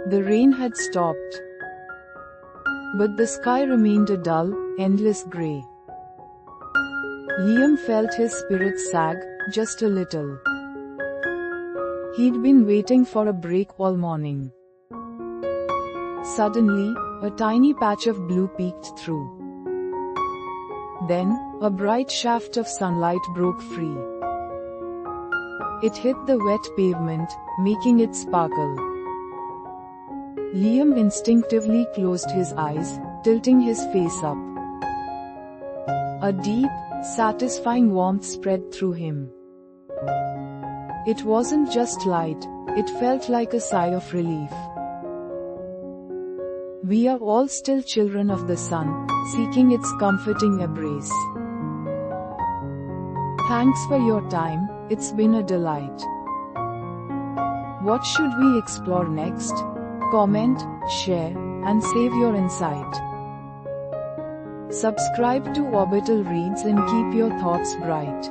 The rain had stopped, but the sky remained a dull, endless grey. Liam felt his spirits sag, just a little. He'd been waiting for a break all morning. Suddenly, a tiny patch of blue peeked through. Then, a bright shaft of sunlight broke free. It hit the wet pavement, making it sparkle. Liam instinctively closed his eyes, tilting his face up. A deep, satisfying warmth spread through him. It wasn't just light, it felt like a sigh of relief. We are all still children of the sun, seeking its comforting embrace. Thanks for your time, it's been a delight. What should we explore next? Comment, share, and save your insight. Subscribe to Orbital Reads and keep your thoughts bright.